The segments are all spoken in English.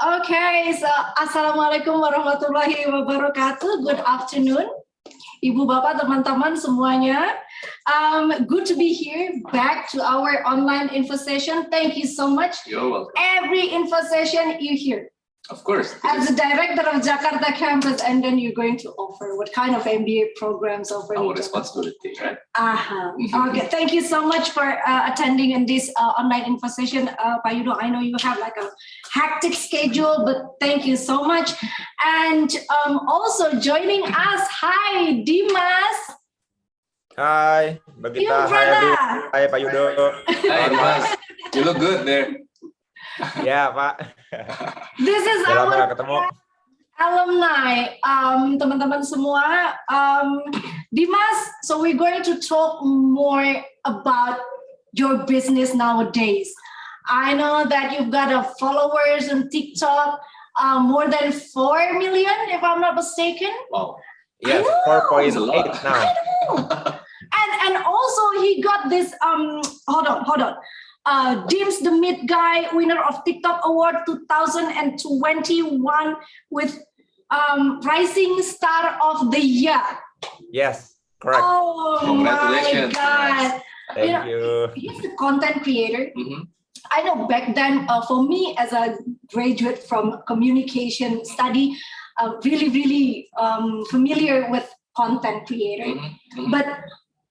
Okay, so Assalamualaikum warahmatullahi wabarakatuh. Good afternoon, Ibu Bapak, teman-teman semuanya. Good to be here, back to our online info session. Thank you so much. You're welcome. Every info session you hear. Of course. As the director of Jakarta campus, and then you're going to offer what kind of MBA programs over our responsibility, right? Okay, thank you so much for attending in this online info session. Pak Yudo, I know you have like a hectic schedule, but thank you so much. And also joining us, hi Dimas. Hi, Mbak Gita. Hi, Pak Yudo. Hi, Dimas. You look good there. Ya, Pak. This is Udah our ketemu. alumni, teman-teman semua. Dimas, so we're going to talk more about your business nowadays. I know that you've got followers on TikTok, more than 4 million, if I'm not mistaken. Wow. Yes, 4.8 now. And also he got this, hold on. Dims the Mid Guy, winner of TikTok Award 2021 with Rising Star of the Year. Yes, correct. Oh my God. Thank you. He's the content creator. I know back then, for me as a graduate from communication study, really familiar with content creator. But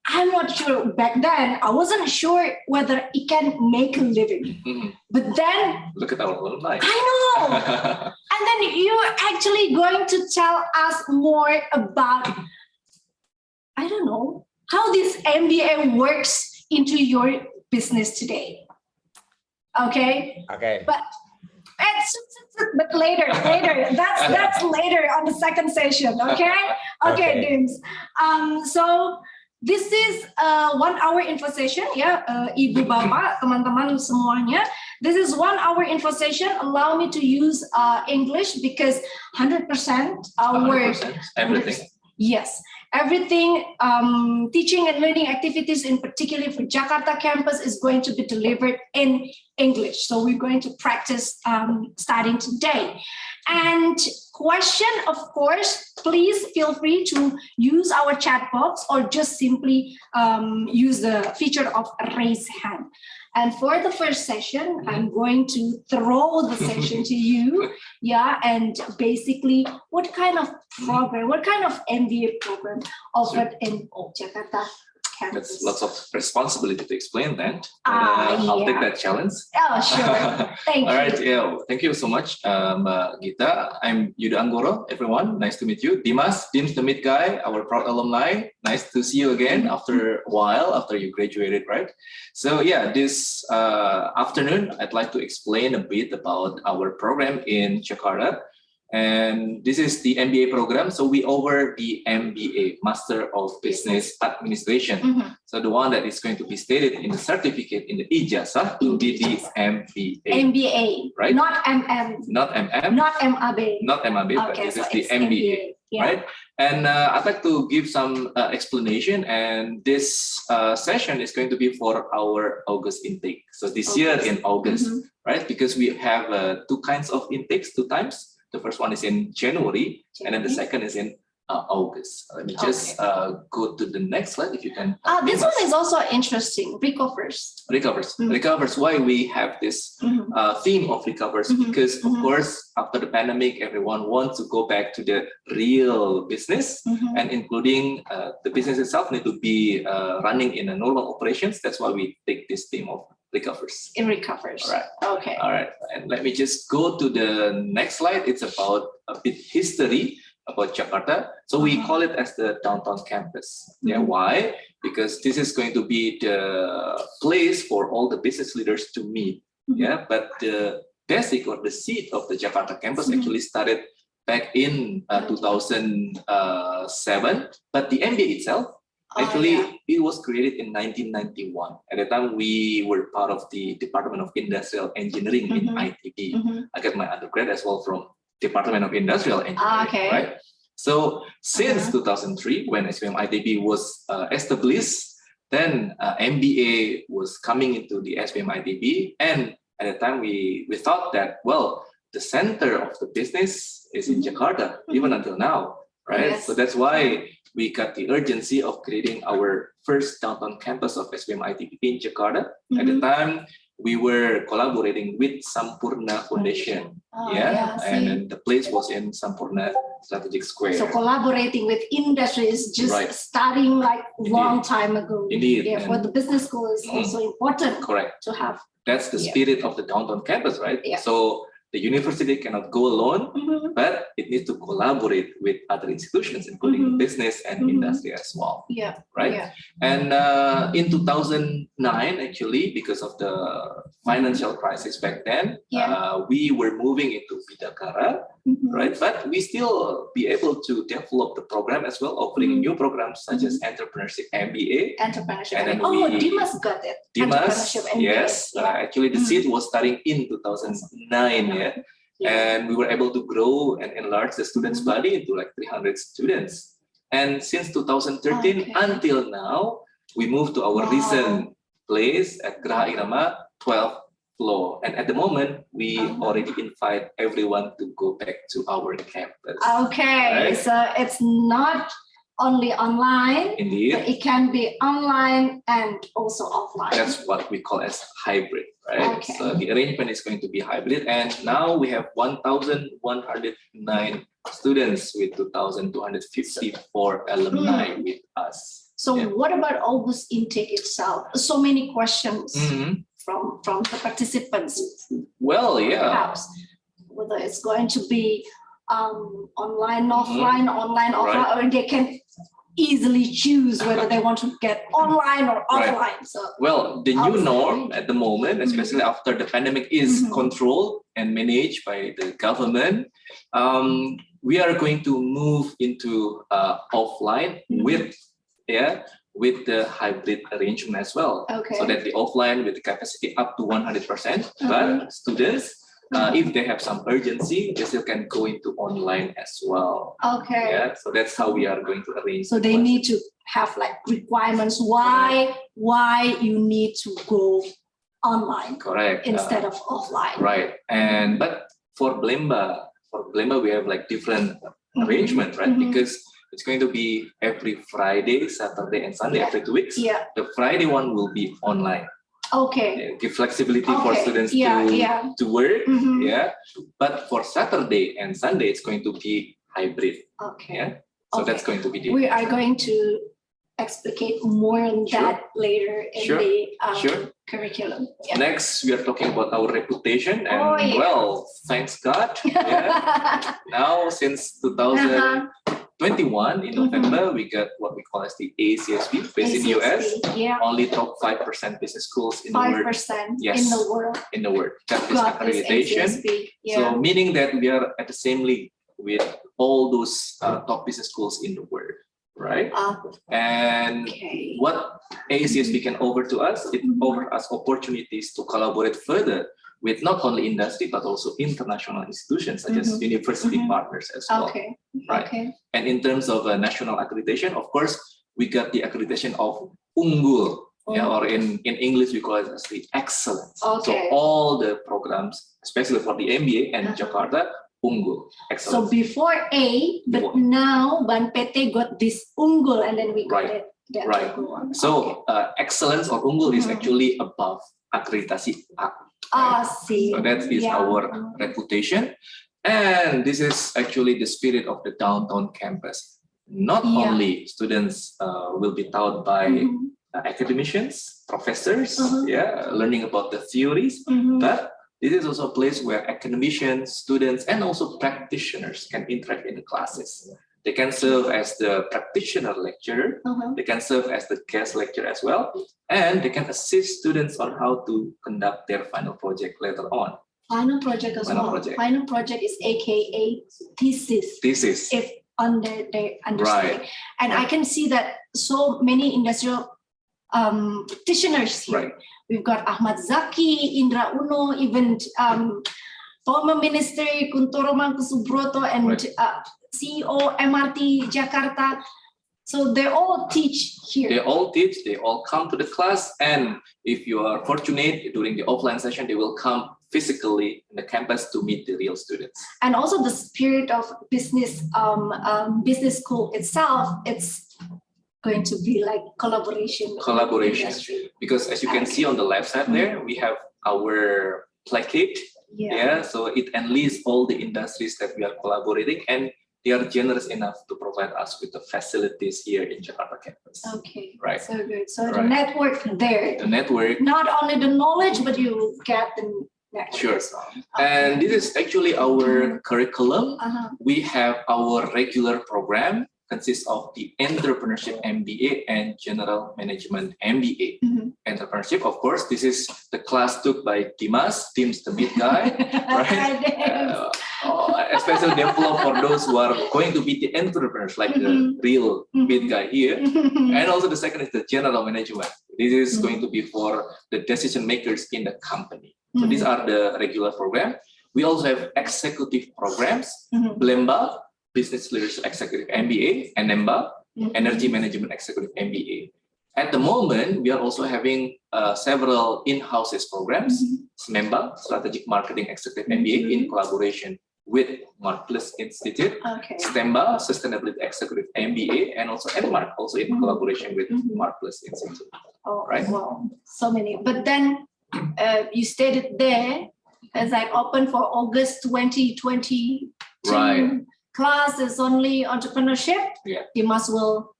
I'm not sure back then. I wasn't sure whether he can make a living. But then, look at our alumni. I know. And then you're actually going to tell us more about, I don't know, how this MBA works into your business today. Okay. Okay. But later. That's later on the second session. Okay. Okay, Dims. So this is 1 hour info session, ya, Ibu Bapak, teman-teman semuanya. This is 1 hour info session. Allow me to use English because 100% our 100%, everything. Yes, everything. Teaching and learning activities, in particular for Jakarta campus, is going to be delivered in English. So we're going to practice starting today. And question, of course, please feel free to use our chat box or just simply use the feature of raise hand. And for the first session, I'm going to throw the session to you, yeah, and basically what kind of program, what kind of MBA program offered in Jakarta campus? That's lots of responsibility to explain that. I'll take that challenge. Oh, sure. Thank you. All right, yeah, thank you so much, Gita. I'm Yuda Anggoro, everyone. Nice to meet you. Dims the Mid Guy, our proud alumni. Nice to see you again after a while, after you graduated, right? So yeah, this afternoon, I'd like to explain a bit about our program in Jakarta. And this is the MBA program. So we offer the MBA, Master of Business Administration. So the one that is going to be stated in the certificate in the ijazah will be the MBA. MBA, right? Not MM. Not MM. Not MAB. Not MAB, but Okay, this so is the it's MBA, yeah. right? And I'd like to give some explanation. And this session is going to be for our August intake. So this year in August, right? Because we have 2 kinds of intakes, 2 times. The first one is in January, and then the second is in August. Let me just go to the next slide if you can. This one is also interesting. Recovers. Recovers. Why we have this theme of recovers? Because of course, after the pandemic, everyone wants to go back to the real business, and including the business itself need to be running in a normal operations. That's why we take this theme of recovers. It recovers. All right. Okay. All right. And let me just go to the next slide. It's about a bit history about Jakarta. So we call it as the downtown campus. Yeah. Why? Because this is going to be the place for all the business leaders to meet. Yeah. But the basic or the seed of the Jakarta campus actually started back in 2007. But the MBA itself, actually, it was created in 1991. At the time, we were part of the Department of Industrial Engineering in ITB. I got my undergrad as well from Department of Industrial Engineering, right? So since 2003, when SPM ITB was established, then MBA was coming into the SPM ITB, and at the time we thought that, well, the center of the business is in Jakarta, even until now, right? Yes. So that's why we got the urgency of creating our first downtown campus of SBM ITB in Jakarta. At the time, we were collaborating with Sampurna Foundation. And then the place was in Sampurna Strategic Square. So collaborating with industry is just starting like long time ago. Indeed. Yeah, for the business school is also important. Correct. To have. That's the spirit of the downtown campus, right? Yeah. So the university cannot go alone, but it needs to collaborate with other institutions, including business and industry as well. Yeah. Right. Yeah. And in 2009, actually, because of the financial crisis back then, we were moving into Bidakara, right? But we still be able to develop the program as well, offering new programs such as Entrepreneurship MBA. Entrepreneurship. And then Dimas got it. Dimas, Entrepreneurship MBA. yes. Actually, the seed was starting in 2009, and we were able to grow and enlarge the students' body into like 300 students. And since 2013 until now, we moved to our recent place at Graha Irama, 12th floor. And at the moment, we already invite everyone to go back to our campus. Okay, right? so it's not only online, Indeed. but it can be online and also offline. That's what we call as hybrid, right? Okay. So the arrangement is going to be hybrid, and now we have 1,109 students with 2,254 alumni with us. So what about all this intake itself? So many questions from the participants. Well, Perhaps whether it's going to be online, offline, or they can easily choose whether they want to get online or offline. So well, the new norm at the moment, especially after the pandemic is controlled and managed by the government, we are going to move into offline with the hybrid arrangement as well. Okay. So that the offline with the capacity up to 100%, but students, if they have some urgency, they still can go into online as well. Okay. Yeah, so that's how we are going to arrange. So they need to have like requirements why you need to go online. Correct. Instead of offline. Right. And but for Blemba we have like different arrangement, right? Because it's going to be every Friday, Saturday, and Sunday every 2 weeks. Yeah. The Friday one will be online. Okay. Give flexibility for students to work. But for Saturday and Sunday, it's going to be hybrid. Okay. Yeah. So that's going to be different. We are going to explicate more on that later in the curriculum. Yeah. Next, we are talking about our reputation, and well, thanks God. Now, since 2021 in November, we got what we call as the ACSB, based in the US. Only top 5% business schools in the world. 5% in the world. In the world. That is accreditation. So meaning that we are at the same league with all those top business schools in the world. Right? And what ACSB can offer to us, it offers us opportunities to collaborate further with not only industry, but also international institutions such as university partners as well. Right? And in terms of national accreditation, of course, we got the accreditation of Unggul, or in English, we call it as the excellence. So all the programs, especially for the MBA and Jakarta, Unggul, excellent. So before A, but now Ban PT got this Unggul, and then we got it. Right. So excellence or Unggul is actually above akreditasi A. See. So that is our reputation, and this is actually the spirit of the downtown campus. Not only students will be taught by academicians, professors, learning about the theories, but this is also a place where academicians, students, and also practitioners can interact in the classes. They can serve as the practitioner lecturer, they can serve as the guest lecturer as well, and they can assist students on how to conduct their final project later on. Final project as well. Final project is AKA thesis. Thesis. If under their understanding. And I can see that so many industrial practitioners here. We've got Ahmad Zaki, Indra Uno, even former Minister Kuntoro Mangkusubroto and CEO MRT Jakarta. So they all teach here. They all teach, they all come to the class, and if you are fortunate during the offline session, they will come physically in the campus to meet the real students. And also the spirit of business school itself, it's going to be like collaboration. Because as you can see on the left side there, we have our placate. So it enlists all the industries that we are collaborating, and they are generous enough to provide us with the facilities here in Jakarta campus. Okay, right. So good. So the network there. The network. Not only the knowledge, but you get the network. Sure. As well. And this is actually our curriculum. We have our regular program, consists of the Entrepreneurship MBA and General Management MBA. Entrepreneurship, of course, this is the class took by Dimas, the mid guy, right? Especially developed for those who are going to be the entrepreneurs, like the real mid guy here. And also the second is the General Management. This is going to be for the decision makers in the company. So these are the regular program. We also have executive programs, BLEMBA, Business Leadership Executive MBA, and EMBA, Energy Management Executive MBA. At the moment, we are also having several in-house programs, SMEMBA, Strategic Marketing Executive MBA, in collaboration with Markles Institute, STEMBA, Sustainability Executive MBA, and also EdMark, also in collaboration with Markles Institute. Right? Wow, so many. But then you stated there, as I open for August 2022. Right. Class is only entrepreneurship. Dimas will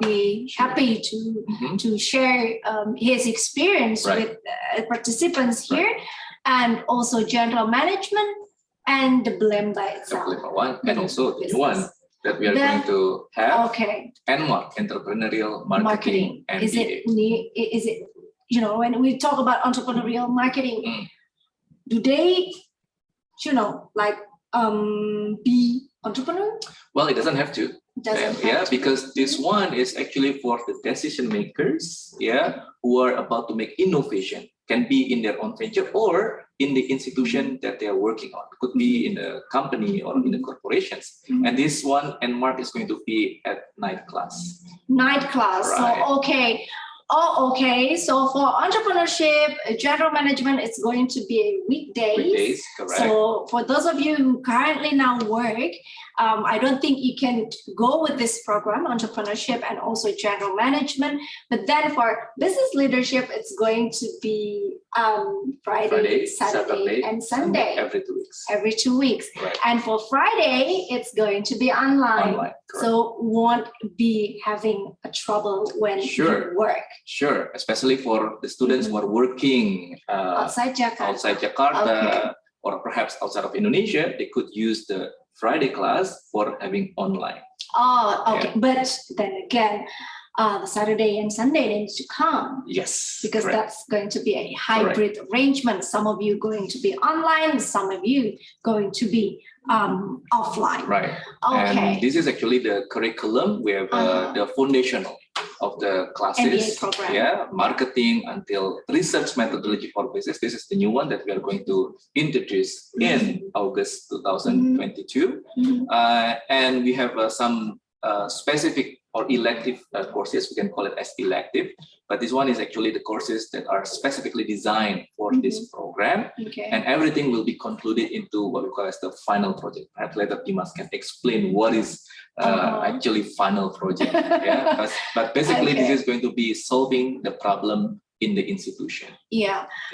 be happy to share his experience with participants here, and also general management and the BLEMBA itself. The BLEMBA one, and also the new one that we are going to have. ENTREE, Entrepreneurial Marketing MBA. Is it, you know, when we talk about entrepreneurial marketing, do they, you know, like be entrepreneur? Well, it doesn't have to. Because this one is actually for the decision makers, who are about to make innovation. Can be in their own venture or in the institution that they are working on. Could be in the company or in the corporations. And this one, ENTREE, is going to be at night class. Night class. Right. So so for entrepreneurship, general management, it's going to be a weekdays. Weekdays, correct. So for those of you who currently now work, I don't think you can go with this program, entrepreneurship and also general management. But then for business leadership, it's going to be Friday, Saturday, and Sunday. Every 2 weeks. Every 2 weeks. Right. And for Friday, it's going to be online. So won't be having a trouble when you work. Sure, especially for the students who are working outside Jakarta, or perhaps outside of Indonesia, they could use the Friday class for having online. But then again, the Saturday and Sunday needs to come. Yes, because that's going to be a hybrid arrangement. Some of you going to be online, some of you going to be offline. Right. And this is actually the curriculum. We have the foundational of the classes. MBA program. Marketing until research methodology for business. This is the new one that we are going to introduce in August 2022. And we have some specific or elective courses. We can call it as elective, but this one is actually the courses that are specifically designed for this program. And everything will be concluded into what we call as the final project. Perhaps later Dimas can explain what is actually final project. But basically this is going to be solving the problem in the institution.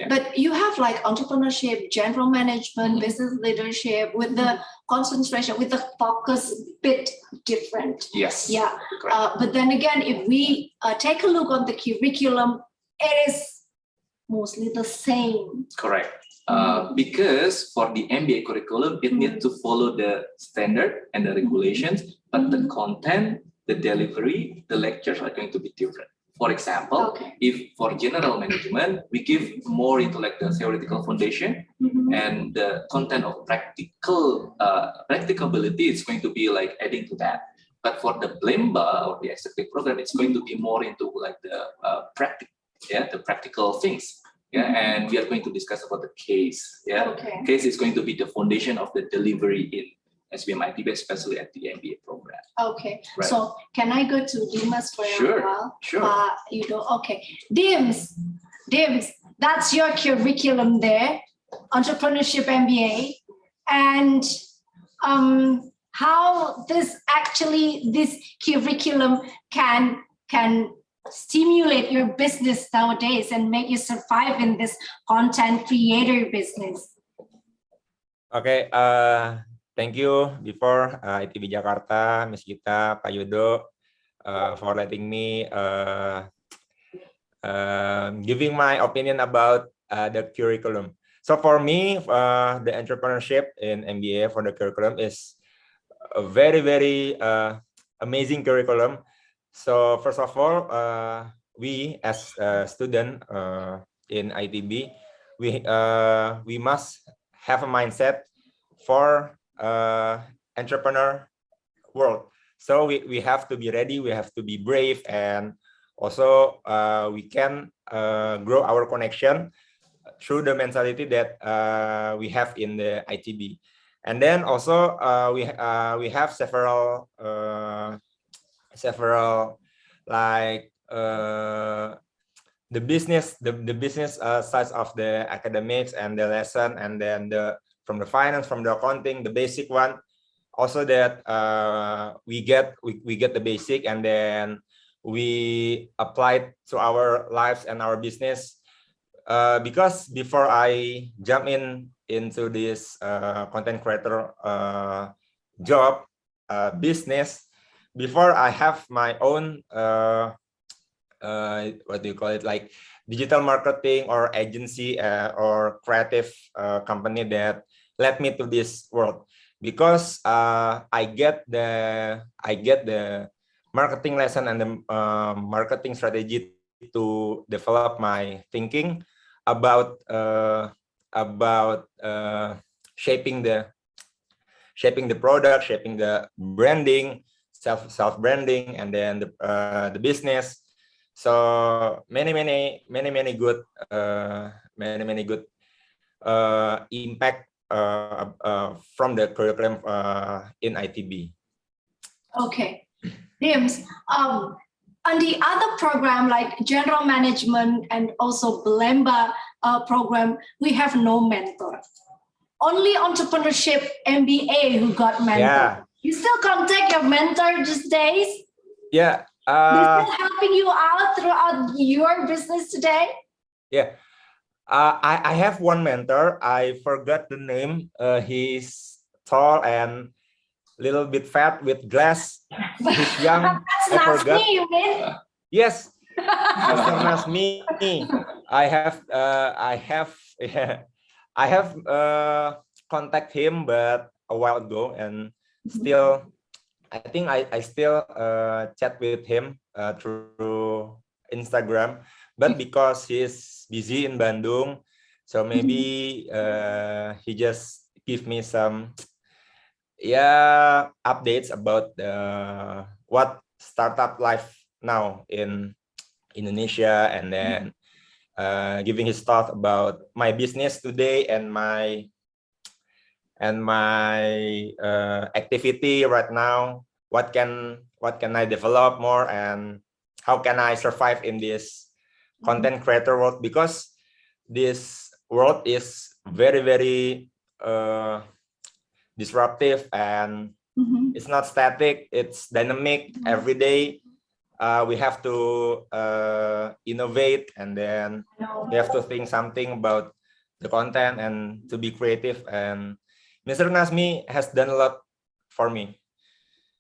But you have like entrepreneurship, general management, business leadership with the concentration, with the focus bit different. But then again, if we take a look on the curriculum, it is mostly the same. Correct. Because for the MBA curriculum, it needs to follow the standard and the regulations, but the content, the delivery, the lectures are going to be different. For example, if for general management, we give more into like the theoretical foundation and the content of practicability is going to be like adding to that. But for the BLEMBA or the executive program, it's going to be more into like the practical things. And we are going to discuss about the case. Case is going to be the foundation of the delivery in SBM ITB, especially at the MBA program. So can I go to Dimas for a while? You know, Dimas, that's your curriculum there. Entrepreneurship MBA, and how this curriculum can stimulate your business nowadays and make you survive in this content creator business. Okay, thank you before ITB Jakarta, Miss Gita, Pak Yudo, for letting me giving my opinion about the curriculum. So for me, the entrepreneurship in MBA for the curriculum is a very amazing curriculum. So first of all, we as a student in ITB, we must have a mindset for entrepreneur world. So we have to be ready, we have to be brave, and also we can grow our connection through the mentality that we have in the ITB. And then also we have several like the business sides of the academics and the lesson, and then from the finance, from the accounting, the basic one. Also that we get the basic, and then we apply it to our lives and our business. Because before I jump into this content creator job business, before I have my own what do you call it, like digital marketing or agency or creative company that led me to this world. Because I get the marketing lesson and the marketing strategy to develop my thinking about shaping the product, shaping the branding, self branding, and then the business. So many good impact from the curriculum in ITB. Okay, Dims, on the other program like general management and also Belemba program, we have no mentor. Only entrepreneurship MBA who got mentor. Yeah. You still contact your mentor these days? Yeah. They're still helping you out throughout your business today? Yeah. I have one mentor. I forgot the name. He's tall and little bit fat with glass. He's young. That's not me, you mean? Yes. Mr. Nasmi. I have contact him, but a while ago, and still, I think I still chat with him through Instagram, but because he's busy in Bandung, so maybe he just give me some updates about what startup life now in Indonesia, and then giving his thought about my business today and my activity right now. What can I develop more, and how can I survive in this content creator world? Because this world is very disruptive, and it's not static, it's dynamic. Every day we have to innovate, and then we have to think something about the content and to be creative. And Mr. Nasmi has done a lot for me.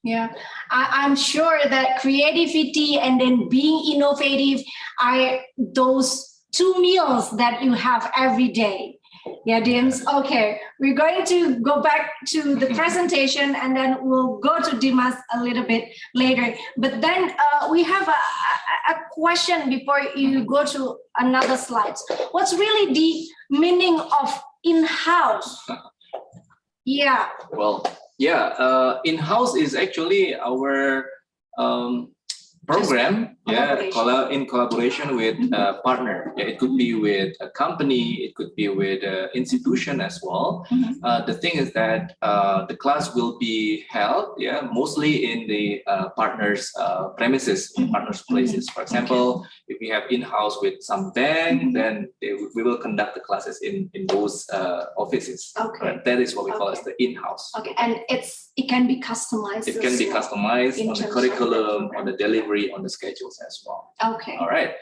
Yeah, I'm sure that creativity and then being innovative are those two meals that you have every day. Yeah, Dims. Okay, we're going to go back to the presentation, and then we'll go to Dimas a little bit later. But then we have a question before you go to another slide. What's really the meaning of in-house? Yeah. Well, yeah, in-house is actually our program, in collaboration with Mhm. a partner. Yeah, it could be with a company, it could be with an institution as well. Mhm. The thing is that the class will be held, mostly in the partners' premises, in Mhm. partners' places. For example, if we have in-house with some bank, Mhm. then we will conduct the classes in those offices. Okay. Right? That is what we call as Okay. the in-house. Okay, and it can be customized. It can be as well customized in on the terms of curriculum, program. on the delivery, on the schedules as well. Okay. All right.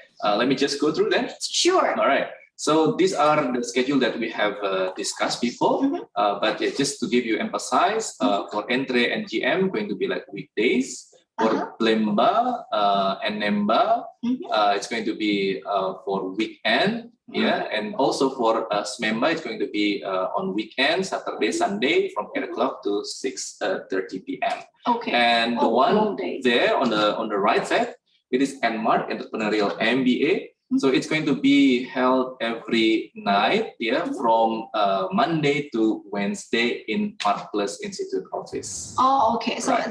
Let me just go through that. Sure. All right. So these are the schedule that we have discussed before. Mhm. But just to give you emphasize, for ENTREE and GM, going to be like weekdays. For Blemba and Nemba, Mhm. it's going to be for weekend. Yeah, and also for SMEMBA, it's going to be on weekend, Saturday, Sunday, from 8 o'clock to 6:30 p.m. Okay. And the long one day. there on the right side, it is ENMARK, Entrepreneurial MBA. So it's going to be held every night, from Monday to Wednesday in Park Plus Institute office. Oh, okay. So Right.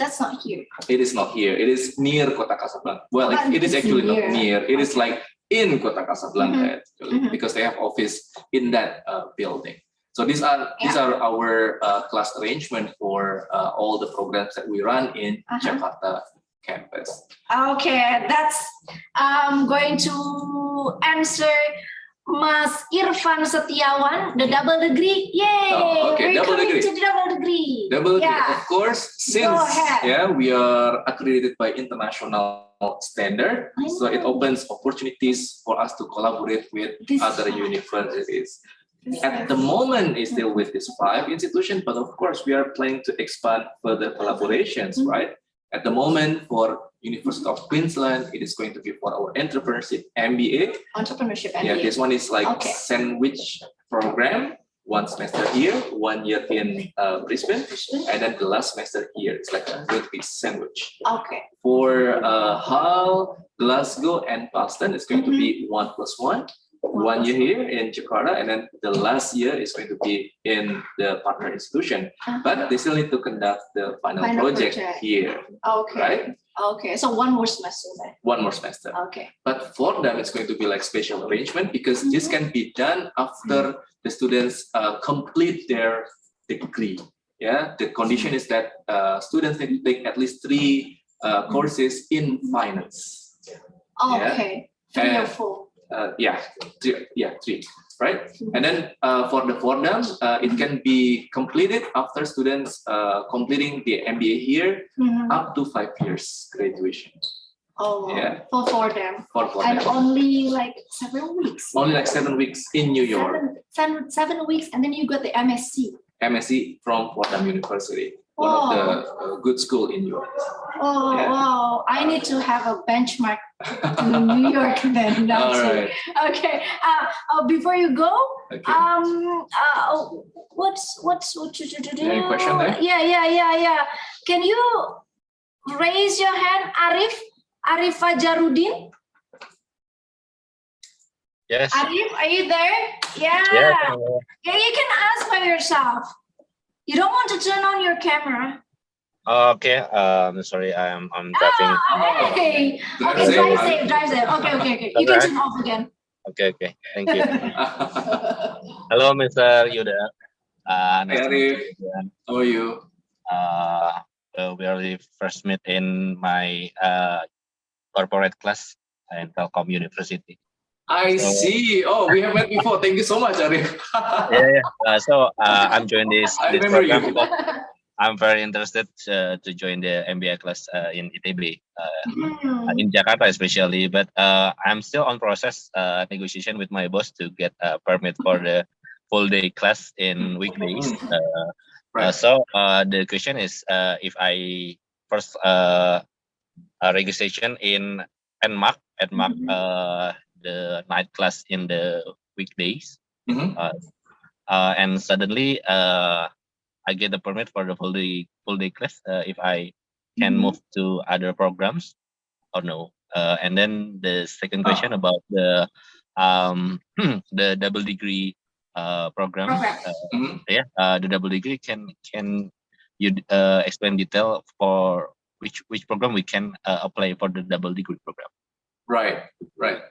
that's not here. It is not here. It is near Kota Casablanca. Well, it is It's actually near. not near. It is like in Kota Casablanca, actually, Mhm. because they have office in that building. So these are our class arrangement for all the programs that we run in Jakarta campus. Okay, that's going to answer Mas Irfan Setiawan, the double degree. Yay! Oh, okay, We're double coming degree. to the double degree. Double degree, Yeah. of course, since ahead. we are accredited by international standard, so it opens opportunities for us to collaborate with This other is- universities. At the moment, it's still with these 5 institutions, but of course, we are planning to expand further collaborations, right? At the moment, for University of Queensland, it is going to be for our Entrepreneurship MBA. Entrepreneurship MBA. Yeah, this one is like Okay. sandwich program. 1 semester here, 1 year in Brisbane, and then the last semester here. It's like a good big sandwich. Okay. For Hull, Glasgow, and Boston, it's going to be 1+1. 1 year here in Jakarta, and then the last year is going to be in the partner institution. But they still need to conduct the final project here, Okay. right? Okay. So one more semester then. 1 more semester. Okay. But for them, it's going to be like special arrangement because this can be done after the students complete their degree. Yeah, the condition is that students need to take at least 3 courses in finance. Okay. 3 or 4. Three, right? And then for them, it can be completed after students completing the MBA here up to 5 years graduation. Oh, Yeah. for them. For And them. only like 7 weeks. Only like 7 weeks in New York. 7 weeks, and then you got the MSc. MSc from Fordham University, one of the good school in New York. Oh, Yeah. wow. I need to have a benchmark to New York then. All right. Okay. Before you go, Okay. what Any question there? Yeah. Can you raise your hand, Arif Fajarudin? Yes. Arif, are you there? Yeah. Yes. Yeah, you can ask by yourself. You don't want to turn on your camera. Okay. Sorry, I'm driving. Hey. Drive Okay, safe. drive safe. Okay. You can Alright. turn off again. Okay. Thank you. Hello, Mr. Yuda. Nice to meet Arif. you. How are you? We already first met in my corporate class in Telkom University. I see. Oh, we have met before. Thank you so much, Arif. So I'm joining this I this remember program you. because I'm very interested to join the MBA class in ITB in Jakarta especially. But I'm still on process negotiation with my boss to get a permit for the full day class in weekdays. Right. So the question is if I first registration in ENMARK, the night class in the weekdays, and suddenly I get the permit for the full day class if I can move to other programs or no. And then the second question about the the double degree program. The double degree, can you explain detail for which program we can apply for the double degree program. Right.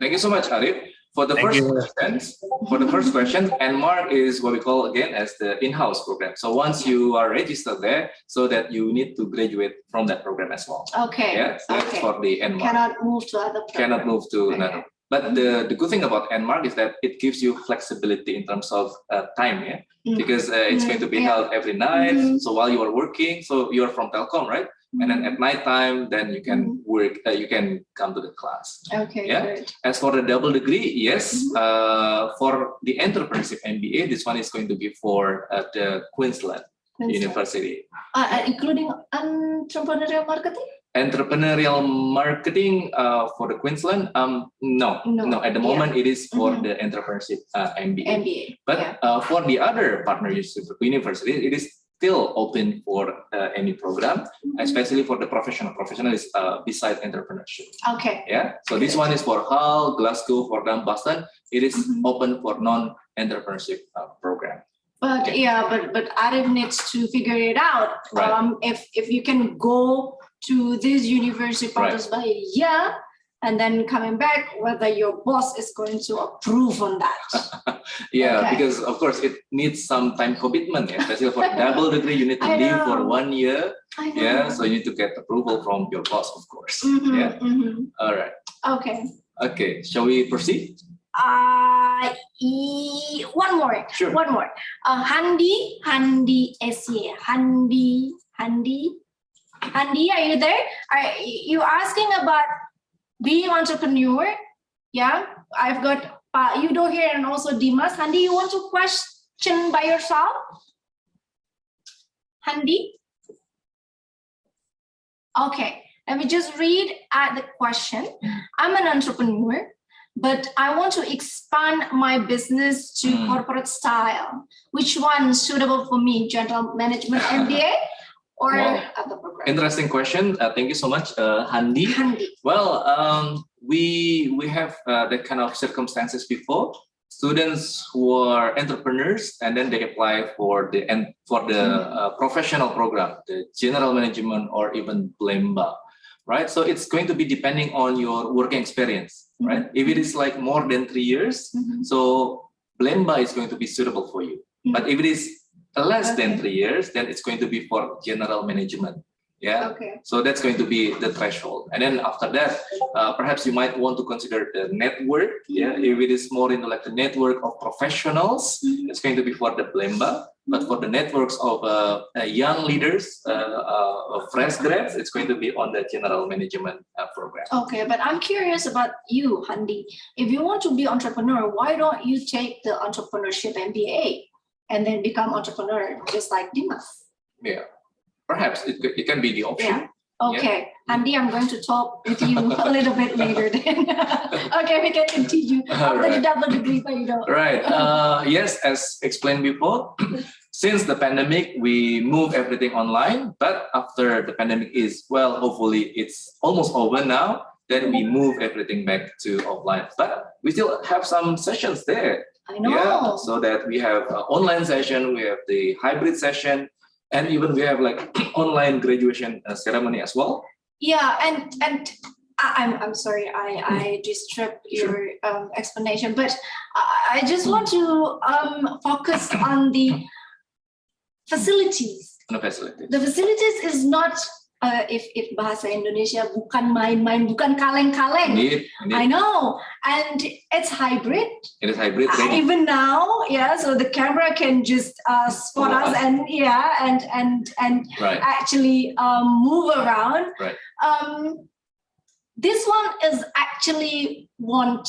Thank you so much, Arif. For the Thank first question, ENMARK is what we call again as the in-house program. So once you are registered there, so that you need to graduate from that program as well. Okay. Yeah, so that's for the ENMARK. Cannot move to other program. Cannot move to another. But the good thing about ENMARK is that it gives you flexibility in terms of time, yeah, because it's going to be held every night. So while you are working, so you're from Telkom, right? And then at night time, then you can work. You can come to the class. Okay. Yeah. Good. As for the double degree, yes. For the Entrepreneurship MBA, this one is going to be for the Queensland University, including entrepreneurial marketing. Entrepreneurial marketing for the Queensland, no. At the moment, it is for the Entrepreneurship MBA. But for the other partner universities, it is still open for any program, especially for the professional. Professional is beside entrepreneurship. Okay. Yeah. So this one is for Hull, Glasgow, Fordham, Boston. It is open for non-entrepreneurship program. But but Arif needs to figure it out. Right. If you can go to this university partners by a year, and then coming back, whether your boss is going to approve on that. Because of course it needs some time commitment, especially for double degree, you need to live for 1 year. Yeah, so you need to get approval from your boss, of course. All right. Okay, shall we proceed? One more. Sure. One more. Handi SE. Handi, are you there? Are you asking about being entrepreneur? Yeah, I've got Yudo here and also Dimas. Handi, you want to question by yourself? Handi? Okay, let me just read the question. I'm an entrepreneur, but I want to expand my business to corporate style. Which one is suitable for me? General Management MBA? Or other program? Interesting question. Thank you so much, Handi. Well, we have that kind of circumstances before. Students who are entrepreneurs and then they apply for the professional program, the general management or even BLEMBA, right? So it's going to be depending on your working experience, right? If it is like more than 3 years, so BLEMBA is going to be suitable for you. But if it is less than 3 years, then it's going to be for general management. Yeah. So that's going to be the threshold. And then after that, perhaps you might want to consider the network. Yeah. If it is more into like the network of professionals, it's going to be for the BLEMBA. But for the networks of young leaders, fresh grads, it's going to be on the general management program. Okay, but I'm curious about you, Handi. If you want to be entrepreneur, why don't you take the Entrepreneurship MBA? And then become entrepreneur, just like Dimas. Yeah, perhaps it can be the option. Okay, Andy, I'm going to talk with you a little bit later then. Okay, we can continue after the double degree, but you don't. Right. Yes, as explained before, since the pandemic, we move everything online. But after the pandemic is, well, hopefully it's almost over now. Then we move everything back to offline. But we still have some sessions there. I know. Yeah, so that we have online session, we have the hybrid session, and even we have like online graduation ceremony as well. Yeah, and I'm sorry, I disrupt your explanation, but I just want to focus on the facilities. The facilities is not if bahasa Indonesia bukan main-main, bukan kaleng-kaleng. I know, and it's hybrid. It is hybrid. Even now, so the camera can just spot us and actually move around. Right. This one is actually won't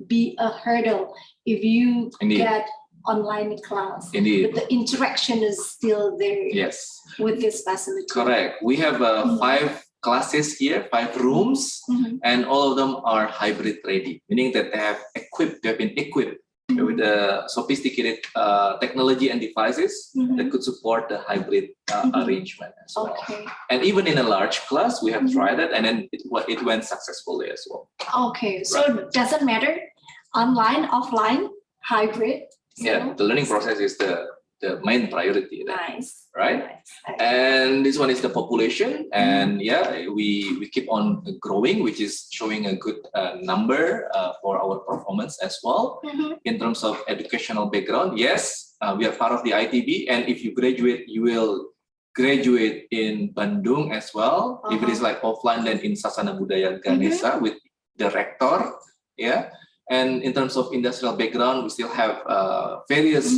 be a hurdle if you get online class. Indeed. But the interaction is still there. Yes. With this facility. Correct. We have 5 classes here, 5 rooms, and all of them are hybrid ready, meaning that they have been equipped with the sophisticated technology and devices that could support the hybrid arrangement as well. And even in a large class, we have tried it, and then it went successfully as well. Okay, so it doesn't matter, online, offline, hybrid. Yeah, the learning process is the the main priority there, Nice. right? Nice. And this one is the population, and yeah, we keep on growing, which is showing a good number for our performance as well. In terms of educational background, yes, we are part of the ITB, and if you graduate, you will graduate in Bandung as well. If it is like offline, then in Sasana Budaya Ganesha with the rector, yeah. And in terms of industrial background, we still have various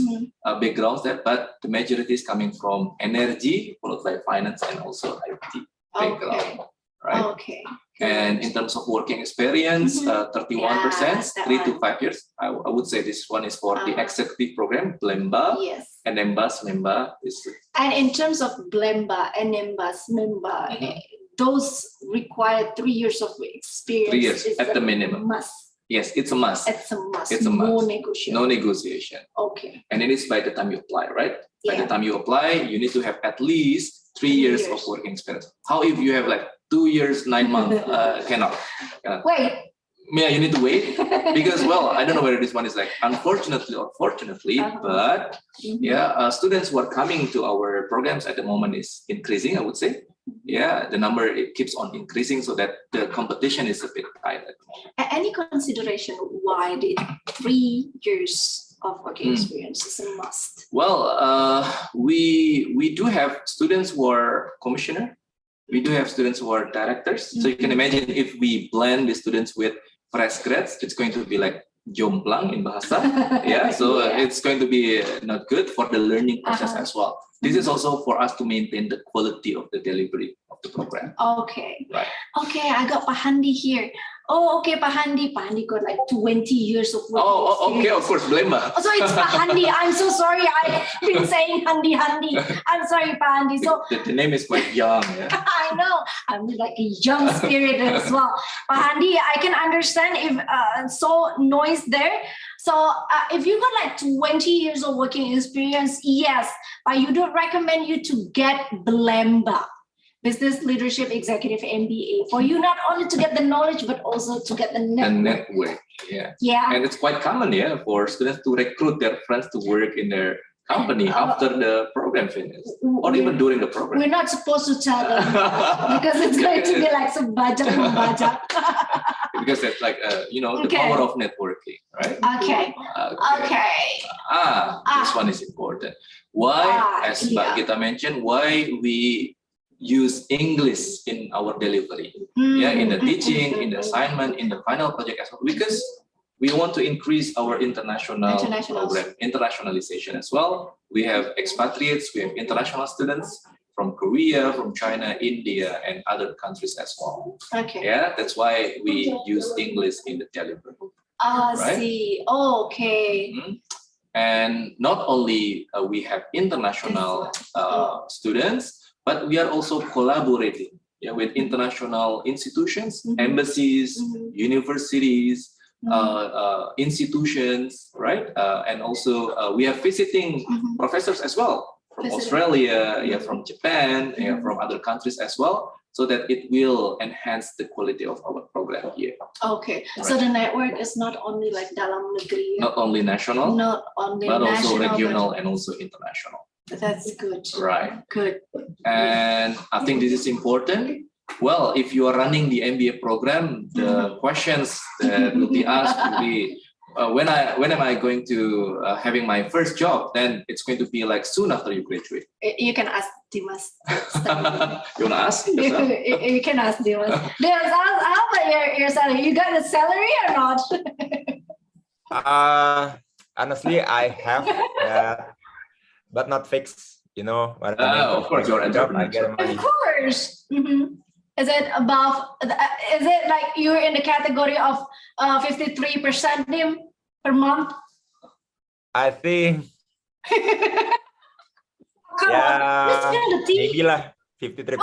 backgrounds there, but the majority is coming from energy, followed by finance and also IT background, right? Okay. And in terms of working experience, 31%, 3 to 5 years. I would say this one is for the executive program, Blemba, and Memba is. And in terms of Blemba and Memba, those require 3 years of experience. 3 years at the minimum. Must. Yes, it's a must. It's a must. It's a no must. negotiation. No negotiation. Okay. And it is by the time you apply, right? By the time you apply, you need to have at least 3 years of working experience. How if you have like 2 years, 9 months? Cannot. Wait. Yeah, you need to wait because, well, I don't know whether this one is like unfortunately or fortunately, but yeah, students who are coming to our programs at the moment is increasing, I would say. Yeah, the number, it keeps on increasing, so that the competition is a bit tight at the moment. Any consideration why the 3 years of working experience is a must? Well, we do have students who are commissioner. We do have students who are directors. So you can imagine if we blend the students with fresh grads, it's going to be like jomplang in bahasa. Yeah, so it's going to be not good for the learning process as well. This is also for us to maintain the quality of the delivery of the program. Okay. Right. Okay, I got Pak Handi here. Oh, okay, Pak Handi. Pak Handi got like 20 years of work. Okay, of course, Blemba. Oh, so it's Pak Handi. I'm so sorry. I've been saying Handi. I'm sorry, Pak Handi. So the name is quite young. Yeah? I know. I'm like a young spirit as well. Pak Handi, I can understand if so noise there. So if you got like 20 years of working experience, yes, but you don't recommend you to get Blemba, Business Leadership Executive MBA, for you not only to get the knowledge, but also to get the network. Yeah. And it's quite common, for students to recruit their friends to work in their company after the program finishes, or even during the program. We're not supposed to tell them because it's going to be like some budget. Because that's like, the power of networking, right? Okay. This one is important. Why, as Mbak Gita mentioned, why we use English in our delivery, in the teaching, in the assignment, in the final project as well, because we want to increase our international program, internationalization as well. We have expatriates, we have international students from Korea, from China, India, and other countries as well. Okay. Yeah, that's why we use English in the delivery. Right? See. Oh, okay. And not only we have international students, but we are also collaborating with international institutions, embassies, universities, institutions, right? And also we have visiting professors as well from Australia, from Japan, from other countries as well, so that it will enhance the quality of our program here. Okay, right. So the network is not only like dalam negeri, not only national, but also regional and also international. That's good. Right. Good. And I think this is important. Well, if you are running the MBA program, the questions that will be asked will be, when am I going to having my first job? Then it's going to be like soon after you graduate. You can ask Dimas. You want to ask? You can ask Dimas. Dimas, how about your salary? You got a salary or not? Honestly, I have that, but not fixed. Of course, you're a job. I get money. Of course. Is it above? Is it like you're in the category of 53% Dim per month? I think. Maybe lah 53%.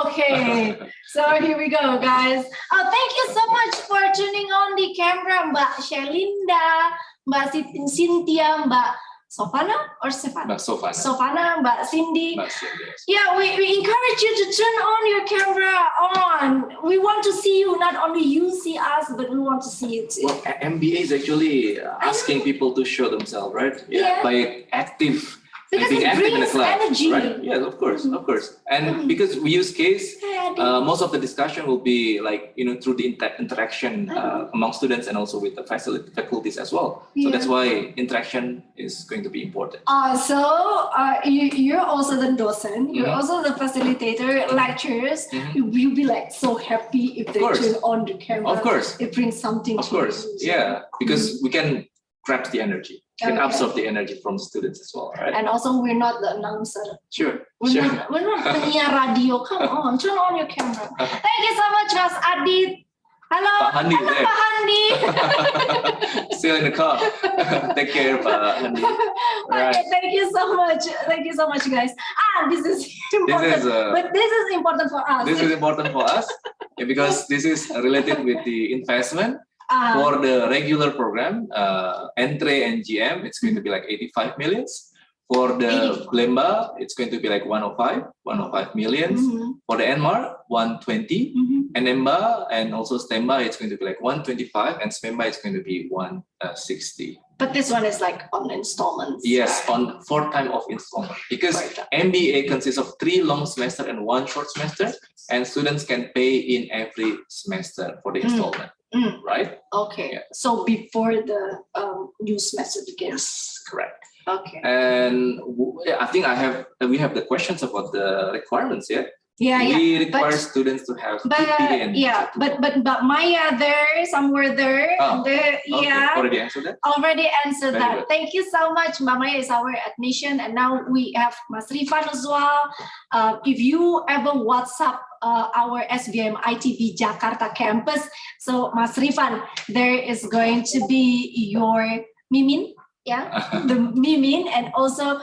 Okay. So here we go, guys. Oh, thank you so much for tuning on the camera, Mbak Shelinda, Mbak Cynthia, Mbak Sofana or Stefana? Mbak Sofana. Sofana, Mbak Cindy. Mbak Cindy, yes. Yeah, we encourage you to turn on your camera on. We want to see you, not only you see us, but we want to see you too. Well, MBA is actually asking people to show themselves, right? Yeah. By active. Because being it active in the brings class, energy. right? Yes, of course, of course. And because we use case, most of the discussion will be like, through the interaction among students and also with the faculties as well. So that's why interaction is going to be important. So you're also the docent, you're also the facilitator, lecturers. You'll be like so happy if they turn on the camera. Of course. It brings something Of course, yeah. Because we can grab the energy. Can absorb the energy from students as well, right? And also, we're not the announcer. Sure. We're not penyiar radio. Come on, turn on your camera. Thank you so much, Mas Adit. Hello, Pak Handi, hello, Pak Handi. Still in the car. Take care, Pak Handi. Right. Okay, thank you so much. Thank you so much, guys. This is important, but this is important for us. This is important for us because this is related with the investment. For the regular program, ENTREE and GM, it's going to be like 85 millions. For the Blemba, it's going to be like 105 millions. For the NMAR, 120. And EMBA and also STEMBA, it's going to be like 125. And SMEMBA, it's going to be 160. But this one is like on installments. Yes, on 4 times of installment. Because MBA consists of 3 long semester and 1 short semester. And students can pay in every semester for the installment. Right? Okay. Yeah. So before the new semester begins. Correct. Okay. And I think we have the questions about the requirements, yeah? We require students to have TPA. But Maya there, somewhere there. Already answered that? Already answered that. Good. Thank you so much. Maya is our admission. And now we have Mas Rifan as well. If you ever WhatsApp our SBM ITB Jakarta campus, so Mas Rifan, there is going to be your Mimin, the Mimin, and also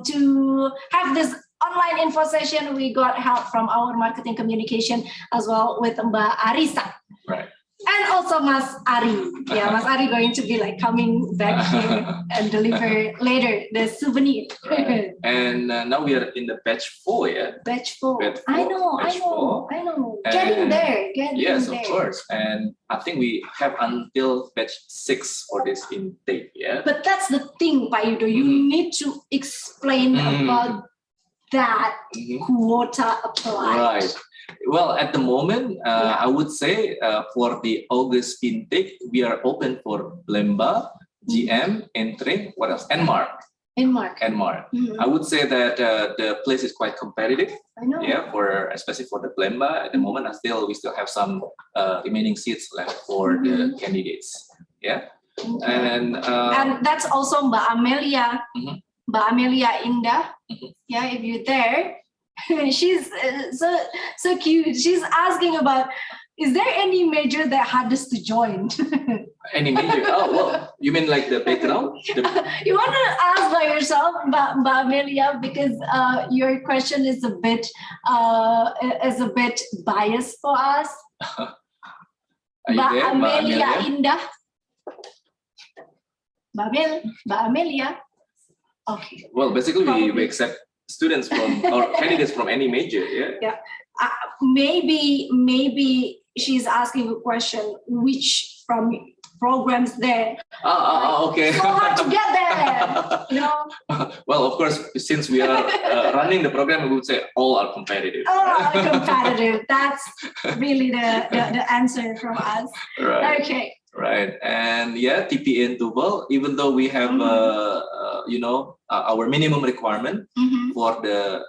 to have this online info session, we got help from our marketing communication as well with Mbak Arisa. Right. And also Mas Ari. Yeah, Mas Ari going to be like coming back here and deliver later the souvenir. Right. And now we are in the batch 4, yeah? Batch 4. I know. And Getting there. Yes, of course. And I think we have until batch 6 for this intake, yeah? But that's the thing, Pak Yudo. You need to explain about that quota applied. Right. Well, at the moment, I would say for the August intake, we are open for Blemba, GM, ENTREE, what else? NMAR. I would say that the place is quite competitive. I know. Yeah, especially for the Blemba at the moment, we still have some remaining seats left for the candidates. Yeah. Okay. And that's also Mbak Amelia. Mbak Amelia Indah. Yeah, if you're there. She's so cute. She's asking about, is there any major that hardest to join? Any major? Oh, well, you mean like the background? You want to ask by yourself, Mbak Amelia, because your question is a bit biased for us. Mbak Amelia Indah. Mbak Amelia. Okay. Well, basically we accept students from or candidates from any major, yeah. Maybe she's asking a question, which from programs there. Okay. So hard to get there, Well, of course, since we are running the program, we would say all are competitive. Competitive. That's really the answer from us. Right. Okay. Right, and TPA and TOEFL, even though we have our minimum requirement for the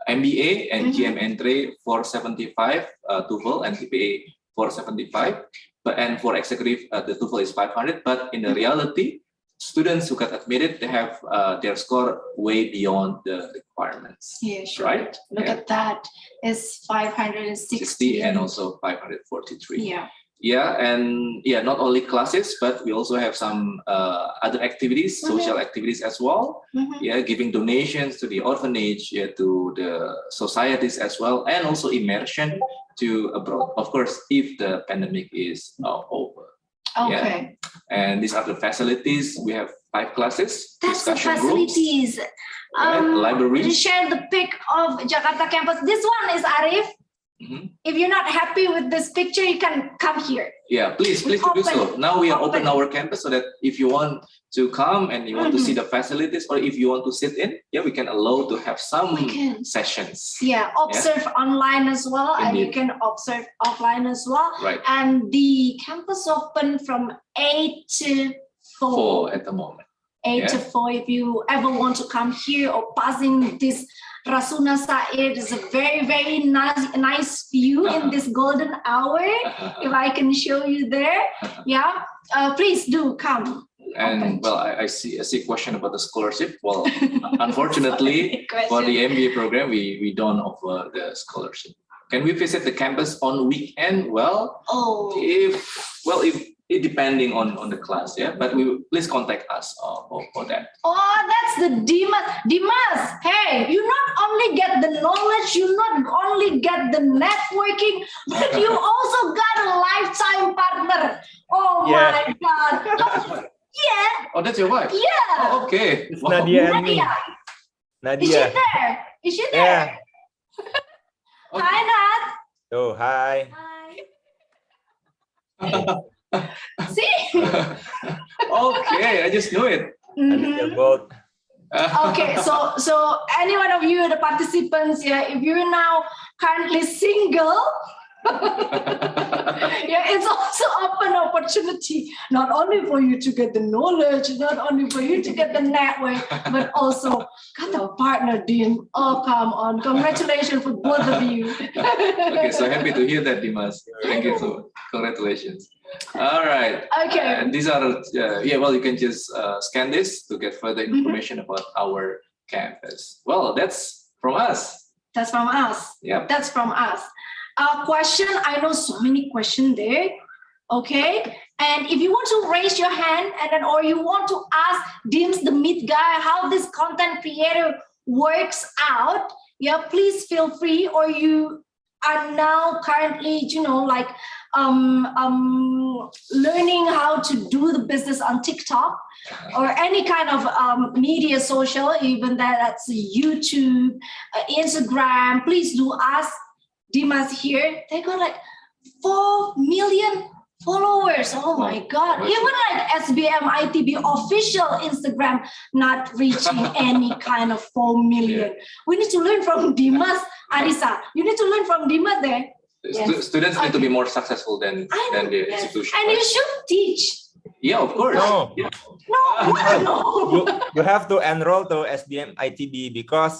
MBA and GM ENTREE 475 TOEFL and TPA 475, and for executive the TOEFL is 500. But in the reality, students who got admitted, they have their score way beyond the requirements. Yeah, sure. Right. Look at that. It's 560 and also 543. Yeah. Yeah, and not only classes, but we also have some other activities, social activities as well. Yeah, giving donations to the orphanage, to the societies as well, and also immersion to abroad. Of course, if the pandemic is over. Okay. Yeah. And these are the facilities. We have 5 classes, That's the discussion groups, facilities. libraries. Share the pic of Jakarta campus. This one is Arif. If you're not happy with this picture, you can come here. Yeah, please do so. Now we are open our campus so that if you want to come and you want to see the facilities, or if you want to sit in, yeah, we can allow to have some sessions. Yeah, observe online as well, and you can observe offline as well. Right. And the campus open from 8 to 4 at the moment. 8 to 4. If you ever want to come here or passing this Rasuna Said, is a very, very nice view in this golden hour. If I can show you there, yeah, please do come. And well, I see a question about the scholarship. Well, unfortunately, for the MBA program, we don't offer the scholarship. Can we visit the campus on weekend? Well, if it depending on the class, yeah. But please contact us for that. Oh, that's the Dimas. Dimas, hey, you not only get the knowledge, you not only get the networking, but you also got a lifetime partner. Oh my God. Yeah. Oh, that's your wife? Yeah. Oh, okay. It's Nadia and me. Is she there? Is she there? Yeah. Hi, Nat. Oh, hi. Hi. See? Okay, I just knew it. Both. Okay, so any one of you, the participants, yeah, if you're now currently single, yeah, it's also open opportunity, not only for you to get the knowledge, not only for you to get the network, but also got a partner, Dim. Oh, come on. Congratulations for both of you. Okay, so happy to hear that, Dimas. Thank you so much. Congratulations. All right. Okay. These are, well, you can just scan this to get further information about our campus. Well, that's from us. That's from us. Yeah. That's from us. Question, I know so many questions there. Okay. And if you want to raise your hand or you want to ask Dims, the meet guy, how this content creator works out, yeah, please feel free. Or you are now currently, learning how to do the business on TikTok or any kind of media social, even that's YouTube, Instagram, please do ask Dimas here. They got like 4 million followers. Oh my God. Even like SBM ITB official Instagram not reaching any kind of 4 million. We need to learn from Dimas. Arisa, you need to learn from Dimas there. Students need to be more successful than the institution. And you should teach. Yeah, of course. No. Yeah. No. You have to enroll to SBM ITB because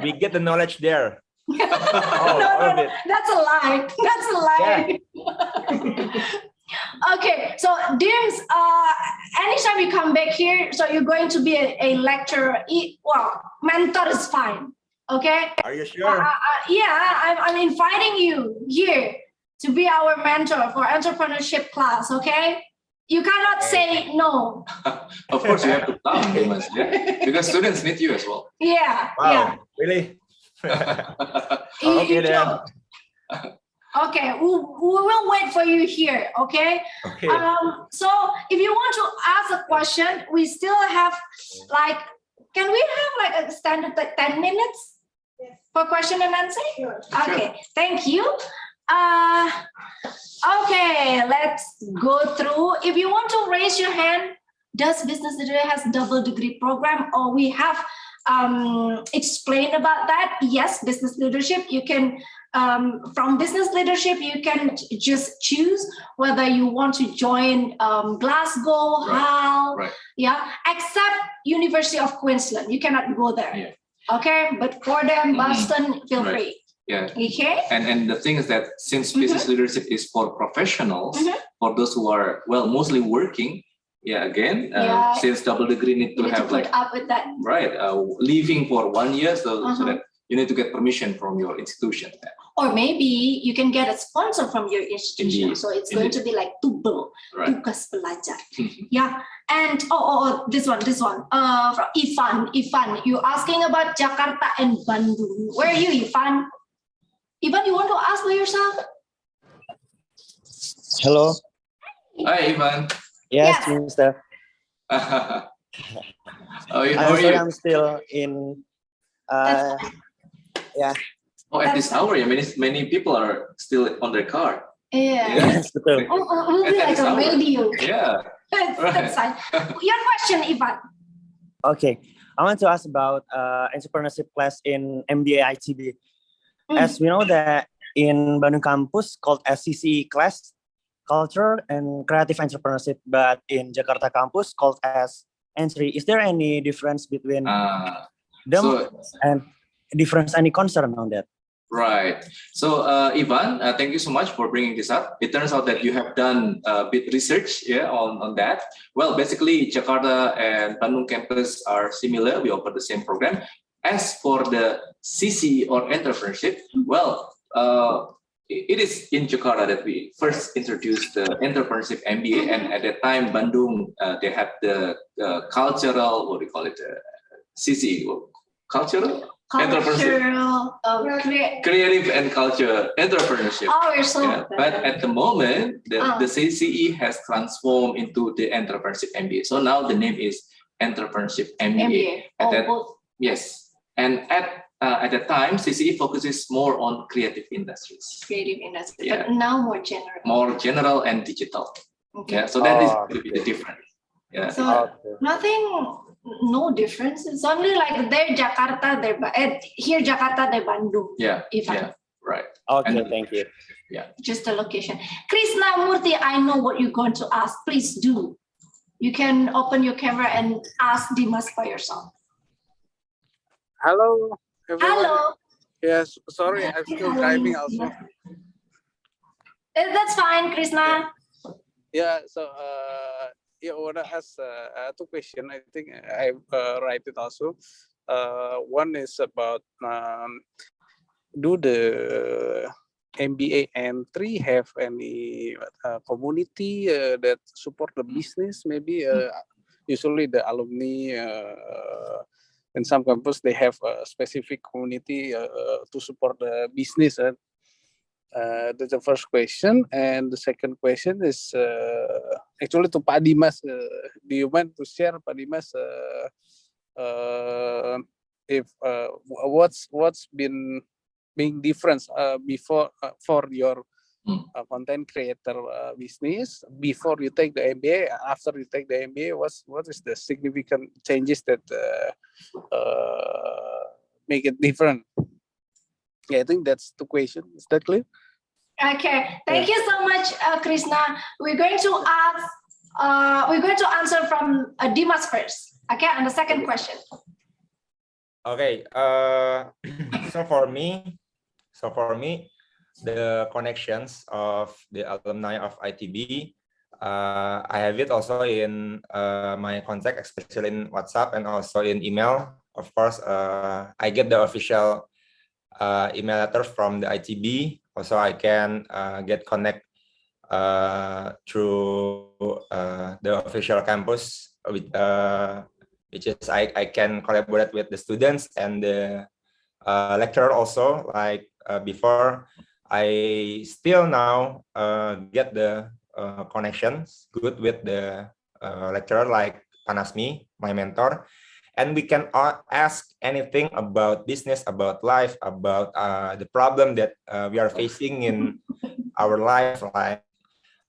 we get the knowledge there. No, that's a lie. That's a lie. Yeah. Okay, so Dims, anytime you come back here, so you're going to be a lecturer. Well, mentor is fine. Okay. Are you sure? Yeah, I'm inviting you here to be our mentor for entrepreneurship class. Okay. You cannot say no. Of course, you have to come, Dimas, because students need you as well. Yeah. Wow. Yeah. Really? Okay, then. Okay, we will wait for you here, okay? Okay. So if you want to ask a question, we still have like, can we have like a standard like 10 minutes for question and answer? Sure. Okay, thank you. Okay, let's go through. If you want to raise your hand, does business leadership has double degree program, or we have explained about that? Yes, business leadership, you can from business leadership you can just choose whether you want to join Glasgow, Hull, yeah, except University of Queensland, you cannot go there. Okay, but for them, Boston, feel free. Yeah. Okay. And the thing is that since business leadership is for professionals, for those who are mostly working, since double degree need to have put up with that. Leaving for 1 year, so that you need to get permission from your institution. Or maybe you can get a sponsor from your institution. Indeed. So it's going to be like TUBL, tugas pelajar. Yeah. And this one. From Ivan, you asking about Jakarta and Bandung. Where are you, Ivan? Ivan, you want to ask by yourself? Hello. Hi, Ivan. Yes, Mr. How are you? I'm still in. That's Yeah. Oh, at this hour, yeah, many people are still on their car. Yeah. Yes, betul. We'll be like a radio. Yeah. That's fine. Your question, Ivan. Okay, I want to ask about entrepreneurship class in MBA ITB. As we know that in Bandung campus called SCCE class, culture and creative entrepreneurship, but in Jakarta campus called as ENTREE. Is there any difference between them and difference any concern on that? Right. So, Ivan, thank you so much for bringing this up. It turns out that you have done a bit research, on that. Well, basically, Jakarta and Bandung campus are similar. We offer the same program. As for the CC or entrepreneurship, well, it is in Jakarta that we first introduced the Entrepreneurship MBA, and at that time, Bandung, they had the cultural, what do you call it, CC, cultural? Creative and culture entrepreneurship. But at the moment, the CCE has transformed into the Entrepreneurship MBA. So now the name is Entrepreneurship MBA. Yes, and at the time, CCE focuses more on creative industries. But now more general. More general and digital. Okay. Yeah, so that is going to be the difference. Yeah. So nothing. No difference. It's only like there Jakarta, there here Jakarta, there Bandung. Yeah. Right. Okay, thank you. Yeah. Just the location. Krishna Murthy, I know what you're going to ask. Please do. You can open your camera and ask Dimas by yourself. Hello, everyone. Hello. Yes, sorry, I'm still driving also. That's fine, Krishna. Yeah, so I want to ask two questions. I think I write it also. One is about do the MBA ENTREE have any community that support the business? Maybe usually the alumni in some campus they have a specific community to support the business. That's the first question, and the second question is actually to Pak Dimas. Do you want to share, Pak Dimas, if what's been being difference before for your content creator business before you take the MBA, after you take the MBA? What is the significant changes that make it different? Yeah, I think that's the question. Is that clear? Okay, thank you so much, Krishna. We're going to answer from Dimas first. Okay, on the second question. Okay. So for me, the connections of the alumni of ITB, I have it also in my contact, especially in WhatsApp and also in email. Of course, I get the official email letters from the ITB. Also, I can get connect through the official campus, with, which is I can collaborate with the students and the lecturer also. Like before, I still now get the connections good with the lecturer like Panasmi, my mentor. And we can ask anything about business, about life, about the problem that we are facing in our life, like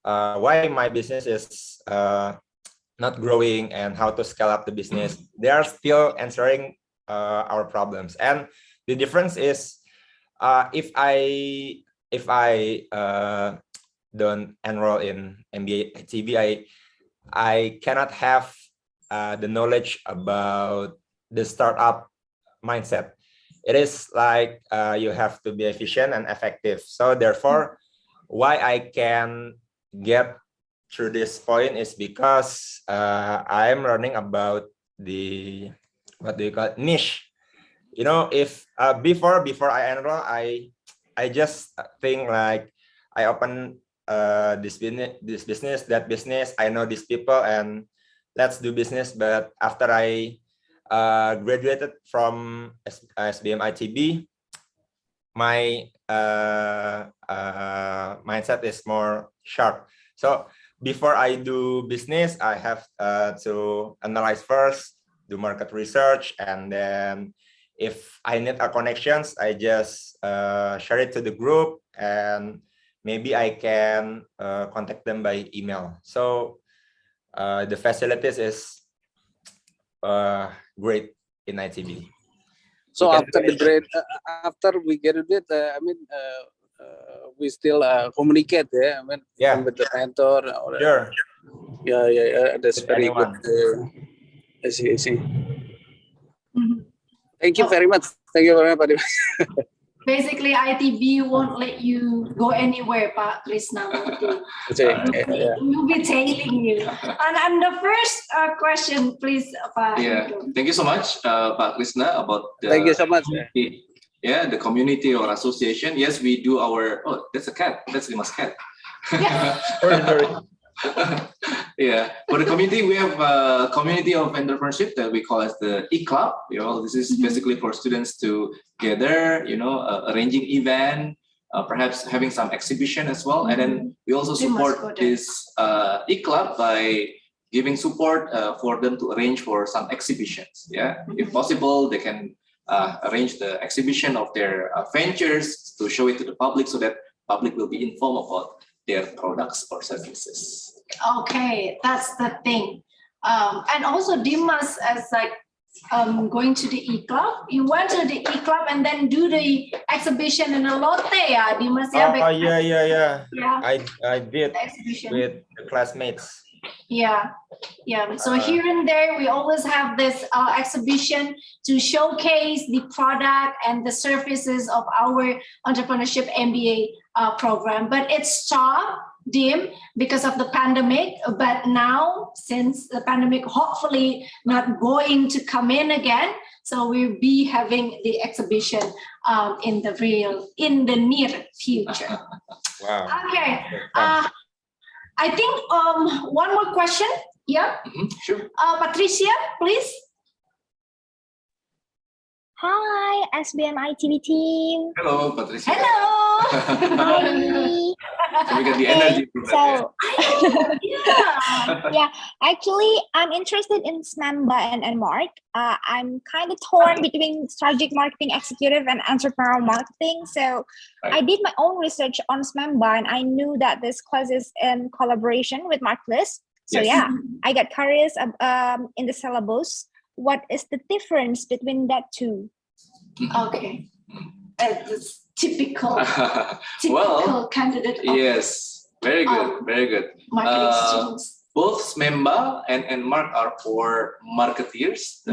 why my business is not growing and how to scale up the business. They are still answering our problems. And the difference is if I don't enroll in MBA ITB, I cannot have the knowledge about the startup mindset. It is like you have to be efficient and effective. So therefore, why I can get through this point is because I'm learning about the, what do you call it, niche. You know, if before I enroll, I just think like I open this business, that business. I know these people and let's do business. But after I graduated from SBM ITB, my mindset is more sharp. So before I do business, I have to analyze first, do market research, and then if I need a connections, I just share it to the group, and maybe I can contact them by email. So the facilities is great in ITB. So after the grade, after we graduate, we still communicate, yeah. With the mentor. Or, sure. Yeah. That's With very anyone. good. I see. Thank you very much. Thank you very much. Basically, ITB won't let you go anywhere, Pak Krishna. We'll be tailing you. And the first question, please, Pak. Yeah, thank you so much, Pak Krishna, about the thank you so much. Yeah, the community or association. Yes, we do our. Oh, that's a cat. That's Dimas' cat. Sorry. Yeah, for the community, we have a community of entrepreneurship that we call as the EClub. This is basically for students to gather, arranging event, perhaps having some exhibition as well. And then we also support this EClub by giving support for them to arrange for some exhibitions. Yeah, if possible, they can arrange the exhibition of their ventures to show it to the public so that public will be informed about their products or services. Okay, that's the thing. And also Dimas, as like going to the EClub, you went to the EClub and then do the exhibition in a Lotte, yeah, Dimas? Yeah. I did the exhibition with the classmates. Yeah. So here and there, we always have this exhibition to showcase the product and the services of our Entrepreneurship MBA program. But it stopped, Dim, because of the pandemic. But now, since the pandemic hopefully not going to come in again, so we'll be having the exhibition in the near future. Wow. Okay. I think one more question. Yeah. Sure. Patricia, please. Hi, SBM ITB team. Hello, Patricia. Hello. Hi. So we get the energy from that. Yeah. Actually, I'm interested in SMEMBA and NMARC. I'm kind of torn between strategic marketing executive and entrepreneurial marketing. So I did my own research on SMEMBA, and I knew that this class is in collaboration with Marklist. So yeah, I got curious in the syllabus. What is the difference between that two? Okay. That's typical Well, candidate. Yes, very good. Marketing students. Both SMEMBA and NMARC are for marketeers,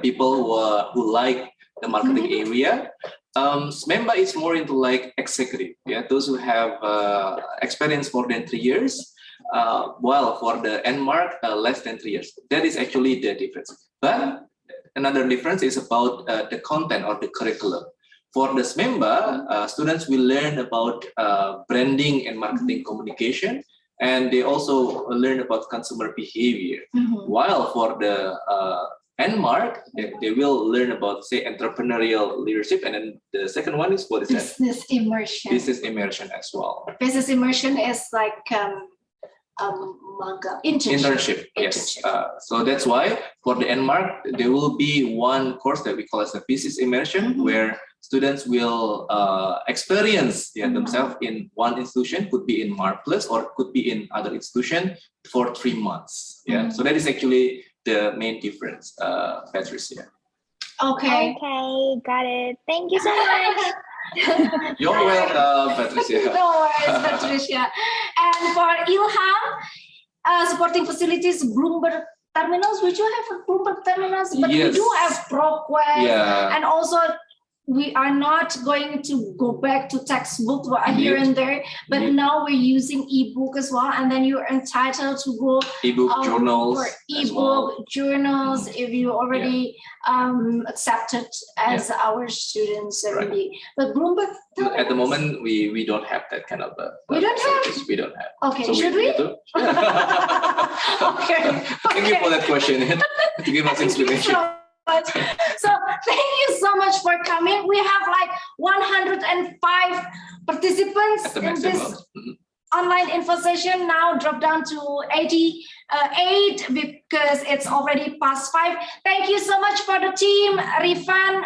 people who like the marketing area. SMEMBA is more into like executive, those who have experience more than 3 years. While for the NMARC, less than 3 years. That is actually the difference. But another difference is about the content or the curriculum. For the SMEMBA, students will learn about branding and marketing communication, and they also learn about consumer behavior. While for the NMARC, they will learn about, say, entrepreneurial leadership, and then the second one is, what is that? Business immersion. Business immersion as well. Business immersion is like internship. Yes. So that's why for the NMARC, there will be one course that we call as a business immersion, where students will experience themselves in one institution, could be in Marklist or could be in other institution for 3 months. So that is actually the main difference, Patricia. Okay, got it. Thank you so much. You're welcome, Patricia. No worries, Patricia. And for Ilham, supporting facilities, Bloomberg terminals. We do have Bloomberg terminals, but we do have ProQuest, and also we are not going to go back to textbook here and there, but now we're using ebook as well, and then you're entitled to go ebook journals for ebook journals if you already accepted as our students already. But Bloomberg at the moment we don't have that kind of we don't have. We don't have. Okay, so should we? Okay. Thank you for that question to give us explanation. So thank you so much for coming. We have like 105 participants in this online info session now dropped down to 88 because it's already past 5. Thank you so much for the team, Rifan,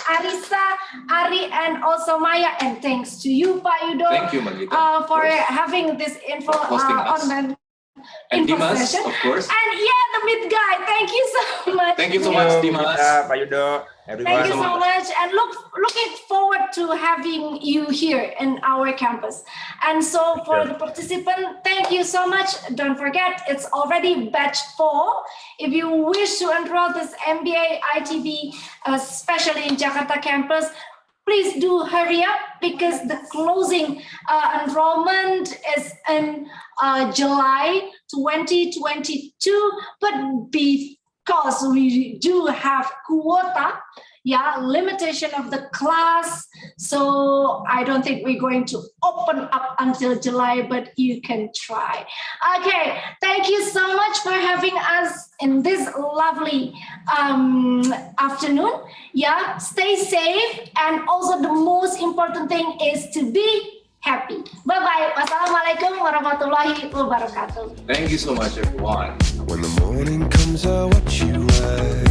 Arisa, Ari, and also Maya. And thanks to you, Pak Yudo, Thank you, Magita. for having this info online. And info Dimas, session. of course. And yeah, the mid guy. Thank you so much. Thank you so much, Dimas. Pak Yudo, everyone. Thank you so much, and looking forward to having you here in our campus. And so for the participant, thank you so much. Don't forget, it's already batch 4. If you wish to enroll this MBA ITB, especially in Jakarta campus, please do hurry up because the closing enrollment is in July 2022. But because we do have quota, limitation of the class, so I don't think we're going to open up until July, but you can try. Okay, thank you so much for having us in this lovely afternoon. Stay safe, and also the most important thing is to be happy. Bye-bye. Wassalamualaikum warahmatullahi wabarakatuh. Thank you so much, everyone. When the morning comes, I watch you rise.